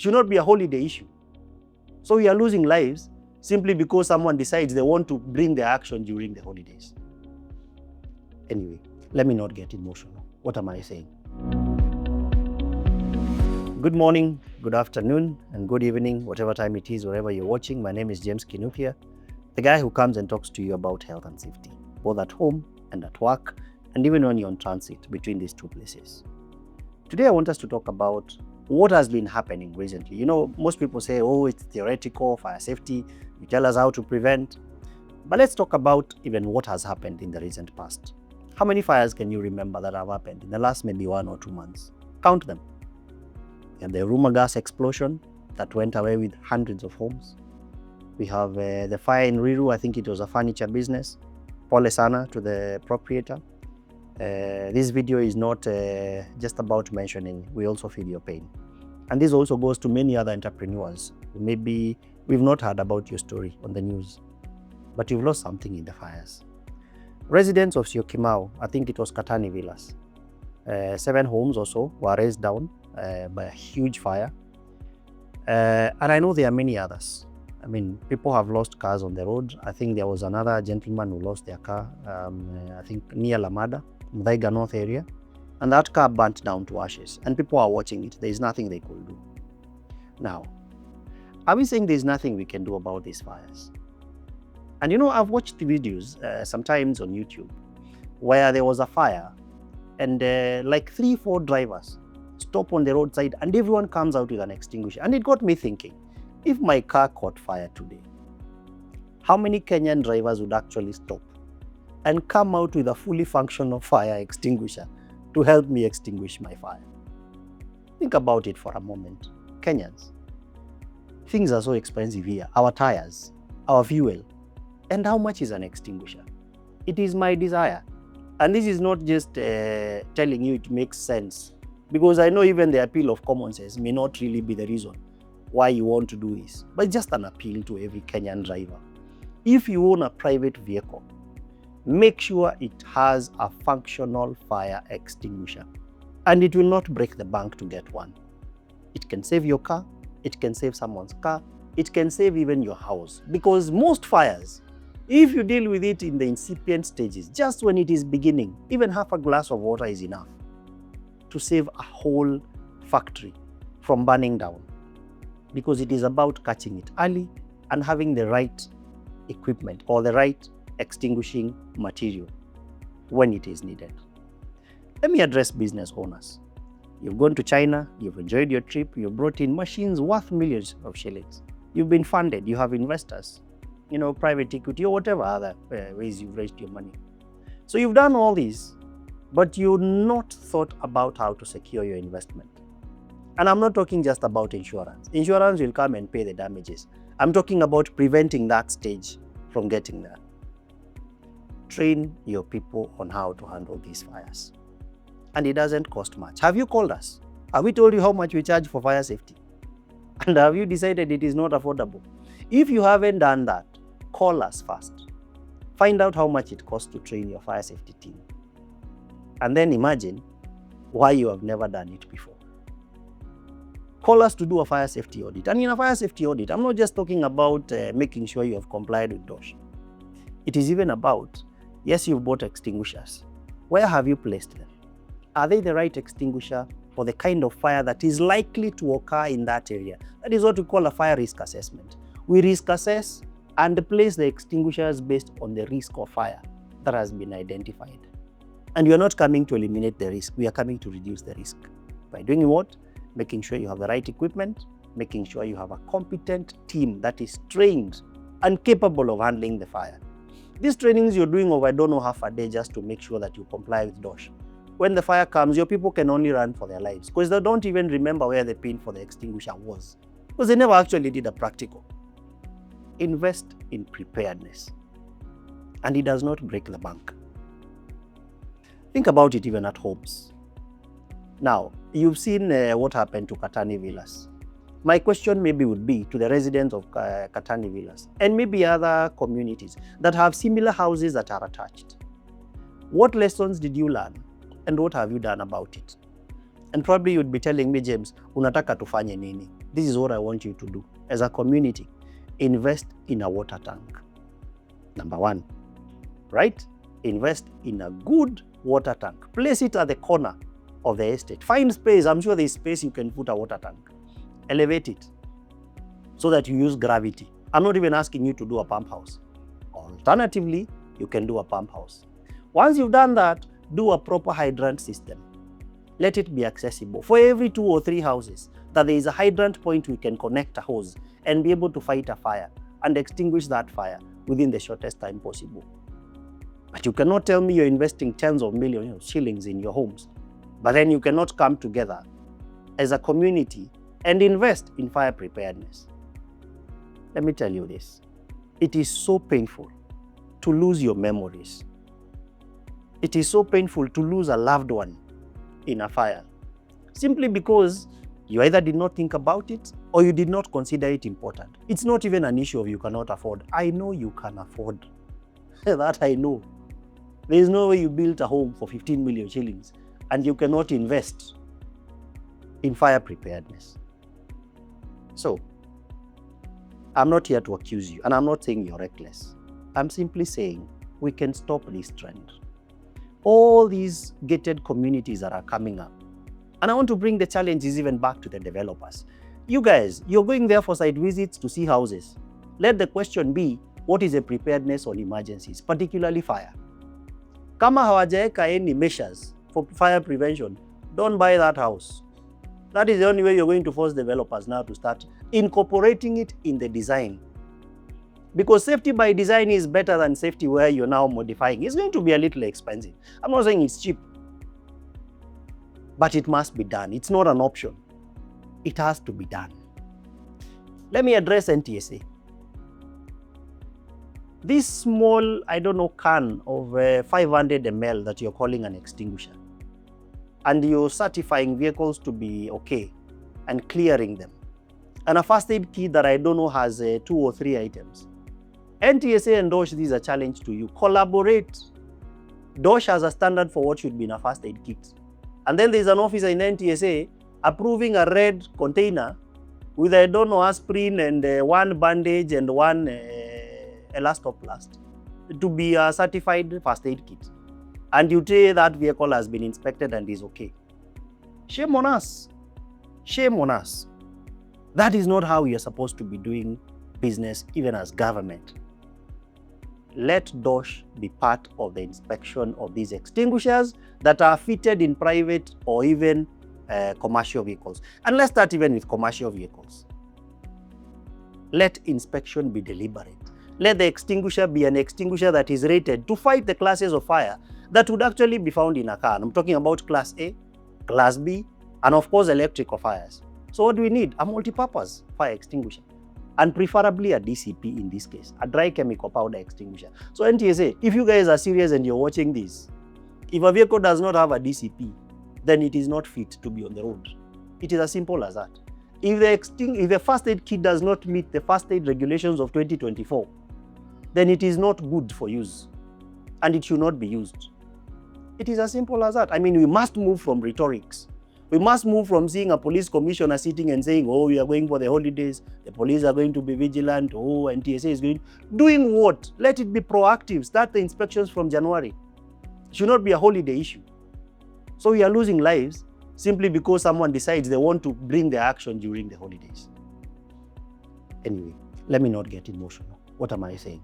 It should not be a holiday issue. So we are losing lives simply because someone decides they want to bring their action during the holidays. Anyway, let me not get emotional. What am I saying? Good morning, good afternoon, and good evening, whatever time it is, wherever you're watching. My name is James Kinupia, the guy who comes and talks to you about health and safety, both at home and at work, and even when you're on transit between these two places. Today, I want us to talk about what has been happening recently. You know, most people say, oh, it's theoretical, fire safety, you tell us how to prevent. But let's talk about even what has happened in the recent past. How many fires can you remember that have happened in the last maybe 1 or 2 months? Count them. We have the rumor gas explosion that went away with hundreds of homes. We have the fire in Riru. I think it was a furniture business. Pole sana to the proprietor. This video is not just about mentioning, we also feel your pain. And this also goes to many other entrepreneurs. Maybe we've not heard about your story on the news, but you've lost something in the fires. Residents of Syokimau, I think it was Katani Villas, 7 homes or so were razed down by a huge fire. And I know there are many others. I mean, people have lost cars on the road. I think there was another gentleman who lost their car, I think near Lamada, Muthaiga North area. And that car burnt down to ashes. And people are watching it. There is nothing they could do. Now, are we saying there's nothing we can do about these fires? And you know, I've watched the videos sometimes on YouTube where there was a fire and like 3-4 drivers stop on the roadside and everyone comes out with an extinguisher. And it got me thinking, if my car caught fire today, how many Kenyan drivers would actually stop and come out with a fully functional fire extinguisher to help me extinguish my fire? Think about it for a moment. Kenyans, things are so expensive here. Our tires, our fuel, and how much is an extinguisher? It is my desire. And this is not just telling you it makes sense, because I know even the appeal of common sense may not really be the reason why you want to do this, but it's just an appeal to every Kenyan driver. If you own a private vehicle, make sure it has a functional fire extinguisher, and it will not break the bank to get one. It can save your car, it can save someone's car, it can save even your house, because most fires, if you deal with it in the incipient stages, just when it is beginning, even half a glass of water is enough to save a whole factory from burning down, because it is about catching it early and having the right equipment or the right extinguishing material when it is needed. Let me address business owners. You've gone to China, you've enjoyed your trip, you've brought in machines worth millions of shillings. You've been funded, you have investors, you know, private equity or whatever other ways you've raised your money. So you've done all these, but you've not thought about how to secure your investment. And I'm not talking just about insurance. Insurance will come and pay the damages. I'm talking about preventing that stage from getting there. Train your people on how to handle these fires. And it doesn't cost much. Have you called us? Have we told you how much we charge for fire safety? And have you decided it is not affordable? If you haven't done that, call us first. Find out how much it costs to train your fire safety team. And then imagine why you have never done it before. Call us to do a fire safety audit. And in a fire safety audit, I'm not just talking about making sure you have complied with DOSH. It is even about, yes, you've bought extinguishers. Where have you placed them? Are they the right extinguisher for the kind of fire that is likely to occur in that area? That is what we call a fire risk assessment. We risk assess and place the extinguishers based on the risk of fire that has been identified. And we are not coming to eliminate the risk, we are coming to reduce the risk. By doing what? Making sure you have the right equipment, making sure you have a competent team that is trained and capable of handling the fire. These trainings you're doing over, I don't know, half a day just to make sure that you comply with DOSH. When the fire comes, your people can only run for their lives because they don't even remember where the pin for the extinguisher was, because they never actually did a practical. Invest in preparedness, and it does not break the bank. Think about it even at homes. Now, you've seen what happened to Katani Villas. My question maybe would be to the residents of Katani Villas and maybe other communities that have similar houses that are attached. What lessons did you learn and what have you done about it? And probably you'd be telling me, James, unataka tufanye nini? This is what I want you to do. As a community, invest in a water tank. Number one, right? Invest in a good water tank. Place it at the corner of the estate. Find space. I'm sure there's space you can put a water tank. Elevate it so that you use gravity. I'm not even asking you to do a pump house. Alternatively, you can do a pump house. Once you've done that, do a proper hydrant system. Let it be accessible. For every 2 or 3 houses, that there is a hydrant point we can connect a hose and be able to fight a fire and extinguish that fire within the shortest time possible. But you cannot tell me you're investing tens of millions of shillings in your homes, but then you cannot come together as a community and invest in fire preparedness. Let me tell you this. It is so painful to lose your memories. It is so painful to lose a loved one in a fire, simply because you either did not think about it or you did not consider it important. It's not even an issue of you cannot afford. I know you can afford. That I know. There is no way you built a home for 15 million shillings and you cannot invest in fire preparedness. So, I'm not here to accuse you, and I'm not saying you're reckless. I'm simply saying we can stop this trend. All these gated communities that are coming up, and I want to bring the challenges even back to the developers. You guys, you're going there for site visits to see houses. Let the question be, what is the preparedness on emergencies, particularly fire? Kama hawajaeka any measures for fire prevention, don't buy that house. That is the only way you're going to force developers now to start incorporating it in the design. Because safety by design is better than safety where you're now modifying. It's going to be a little expensive. I'm not saying it's cheap, but it must be done. It's not an option. It has to be done. Let me address NTSA. This small, can of 500 ml that you're calling an extinguisher, and you're certifying vehicles to be okay and clearing them, and a first aid kit that has 2 or 3 items. NTSA and DOSH, this is a challenge to you. Collaborate. DOSH has a standard for what should be in a first aid kit. And then there's an officer in NTSA approving a red container with aspirin and 1 bandage and 1 elastoplast to be a certified first aid kit. And you say that vehicle has been inspected and is okay. Shame on us. Shame on us. That is not how we are supposed to be doing business, even as government. Let DOSH be part of the inspection of these extinguishers that are fitted in private or even commercial vehicles. And let's start even with commercial vehicles. Let inspection be deliberate. Let the extinguisher be an extinguisher that is rated to fight the classes of fire that would actually be found in a car. And I'm talking about Class A, Class B, and of course electrical fires. So what do we need? A multi-purpose fire extinguisher. And preferably a DCP in this case, a dry chemical powder extinguisher. So NTSA, if you guys are serious and you're watching this, if a vehicle does not have a DCP, then it is not fit to be on the road. It is as simple as that. If the first aid kit does not meet the first aid regulations of 2024, then it is not good for use and it should not be used. It is as simple as that. I mean, we must move from rhetorics. We must move from seeing a police commissioner sitting and saying, oh, we are going for the holidays, the police are going to be vigilant, oh, NTSA is going. Doing what? Let it be proactive. Start the inspections from January. It should not be a holiday issue. So we are losing lives simply because someone decides they want to bring their action during the holidays. Anyway, let me not get emotional. What am I saying?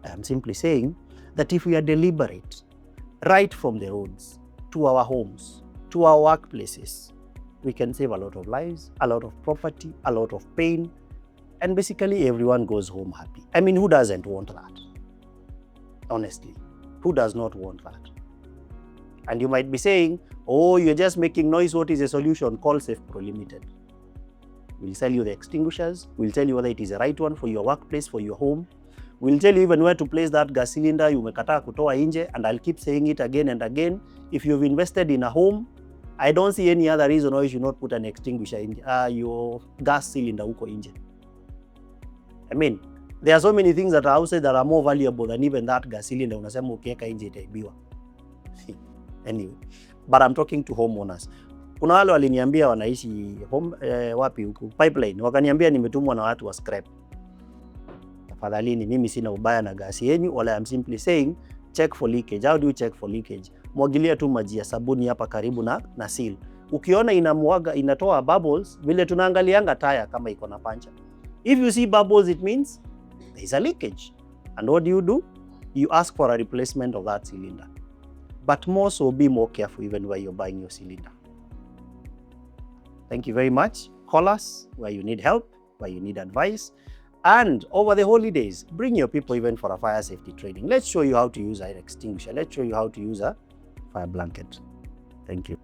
I am simply saying that if we are deliberate, right from the roads to our homes, to our workplaces, we can save a lot of lives, a lot of property, a lot of pain, and basically everyone goes home happy. I mean, who doesn't want that? Honestly, who does not want that? And you might be saying, oh, you're just making noise. What is the solution? Call SAFEPRO Ltd. We'll sell you the extinguishers. We'll tell you whether it is the right one for your workplace, for your home. We'll tell you even where to place that gas cylinder you umekataa kutoa nje, and I'll keep saying it again and again. If you've invested in a home, I don't see any other reason why you should not put an extinguisher in your gas cylinder huko nje. I mean, there are so many things that are outside that are more valuable than even that gas cylinder. Unasema ukiweka nje itaibiwa. Anyway, but I'm talking to homeowners. Kuna wale waliniambia wanaishi wapi huku pipeline, wakaniambia nimetumwa na watu wa scrap. Tafadhalini, mimi sina ubaya na gasi yenu, wala I'm simply saying check for leakage. How do you check for leakage? Mwagilia tu maji ya sabuni hapa karibu na seal. Ukiona inamwaga, inatoa bubbles, vile tunaangalianga taya kama iko na pancha. If you see bubbles, it means there is a leakage. And what do? You ask for a replacement of that cylinder. But more so, be more careful even where you're buying your cylinder. Thank you very much. Call us where you need help, where you need advice. And over the holidays, bring your people even for a fire safety training. Let's show you how to use an extinguisher. Let's show you how to use a fire blanket. Thank you.